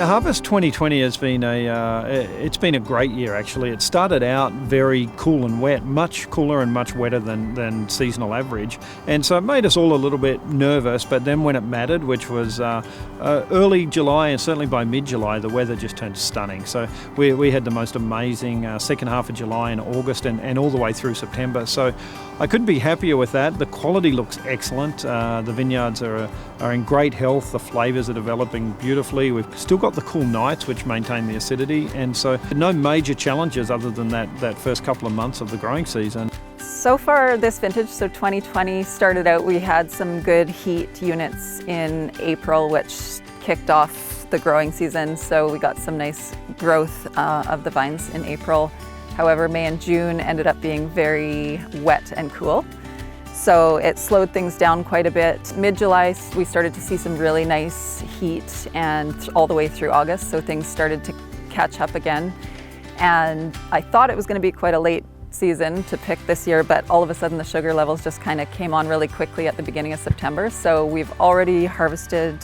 Harvest 2020 has been it's been a great year actually. It started out very cool and wet, much cooler and much wetter than seasonal average, and so it made us all a little bit nervous. But then when it mattered, which was early July and certainly by mid-July, the weather just turned stunning. So we had the most amazing second half of July and August and all the way through September. So I couldn't be happier with that. The quality looks excellent. The vineyards are in great health. The flavours are developing beautifully. We've still got the cool nights which maintain the acidity, and so no major challenges other than that first couple of months of the growing season. So far this vintage, so 2020 started out, we had some good heat units in April which kicked off the growing season, so we got some nice growth of the vines in April. However, May and June ended up being very wet and cool, so it slowed things down quite a bit. Mid-July we started to see some really nice heat, and all the way through August, so things started to catch up again. And I thought it was going to be quite a late season to pick this year, but all of a sudden the sugar levels just kind of came on really quickly at the beginning of September. So we've already harvested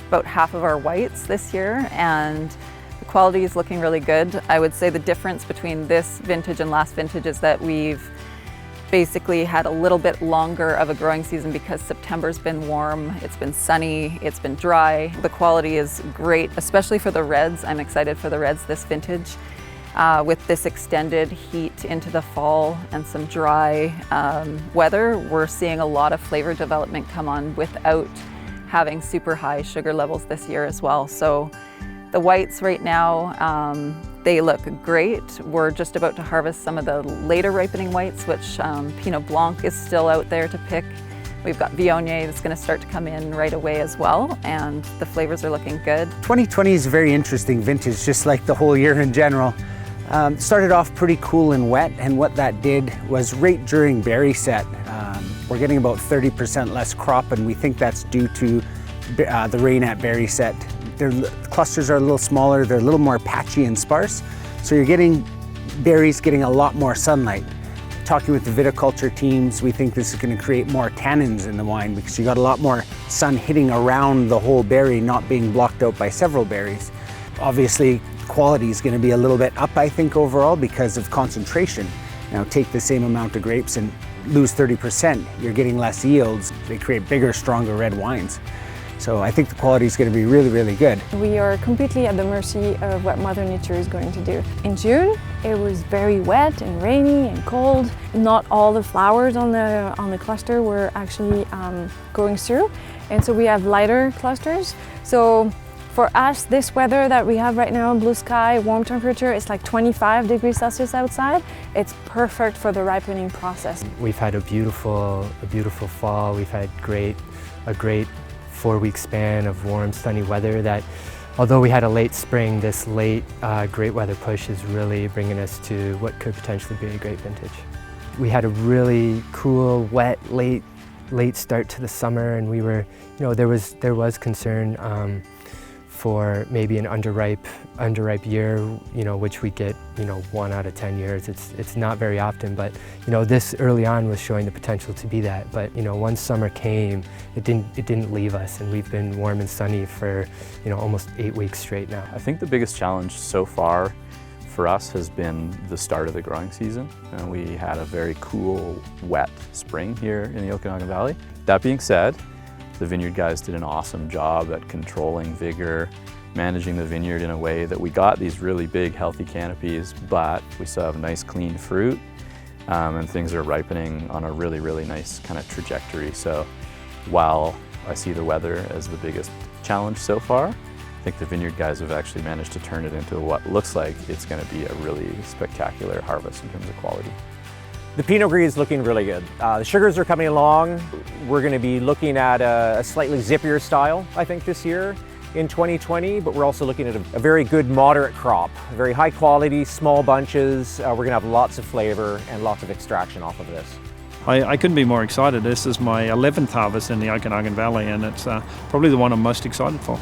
about half of our whites this year, and the quality is looking really good. I would say the difference between this vintage and last vintage is that we've basically had a little bit longer of a growing season because September's been warm, it's been sunny, it's been dry. The quality is great, especially for the reds. I'm excited for the reds this vintage. With this extended heat into the fall and some dry weather, we're seeing a lot of flavor development come on without having super high sugar levels this year as well. So the whites right now, they look great. We're just about to harvest some of the later ripening whites, which Pinot Blanc is still out there to pick. We've got Viognier that's going to start to come in right away as well, and the flavors are looking good. 2020 is a very interesting vintage, just like the whole year in general. Started off pretty cool and wet, and what that did was right during berry set, we're getting about 30% less crop, and we think that's due to the rain at berry set. Their clusters are a little smaller, they're a little more patchy and sparse, so you're getting berries getting a lot more sunlight. Talking with the viticulture teams, we think this is going to create more tannins in the wine because you got a lot more sun hitting around the whole berry, not being blocked out by several berries. Obviously, quality is going to be a little bit up, I think, overall because of concentration. Now, take the same amount of grapes and lose 30%, you're getting less yields. They create bigger, stronger red wines. So I think the quality is going to be really, really good. We are completely at the mercy of what Mother Nature is going to do. In June, it was very wet and rainy and cold. Not all the flowers on the cluster were actually going through, and so we have lighter clusters. So for us, this weather that we have right now, blue sky, warm temperature, it's like 25 degrees Celsius outside. It's perfect for the ripening process. We've had a beautiful fall. We've had a great 4-week span of warm, sunny weather that, although we had a late spring, this late great weather push is really bringing us to what could potentially be a great vintage. We had a really cool, wet, late start to the summer, and we were, there was concern for maybe an underripe year, which we get, 1 out of 10 years. It's not very often, but this early on was showing the potential to be that. But once summer came, it didn't leave us, and we've been warm and sunny for almost 8 weeks straight now. I think the biggest challenge so far for us has been the start of the growing season. We had a very cool, wet spring here in the Okanagan Valley. That being said, the vineyard guys did an awesome job at controlling vigor, managing the vineyard in a way that we got these really big, healthy canopies, but we still have nice, clean fruit, and things are ripening on a really, really nice kind of trajectory. So while I see the weather as the biggest challenge so far, I think the vineyard guys have actually managed to turn it into what looks like it's going to be a really spectacular harvest in terms of quality. The Pinot Gris is looking really good. The sugars are coming along. We're going to be looking at a slightly zippier style, I think, this year in 2020, but we're also looking at a very good moderate crop, very high quality, small bunches. We're going to have lots of flavor and lots of extraction off of this. I couldn't be more excited. This is my 11th harvest in the Okanagan Valley, and it's probably the one I'm most excited for.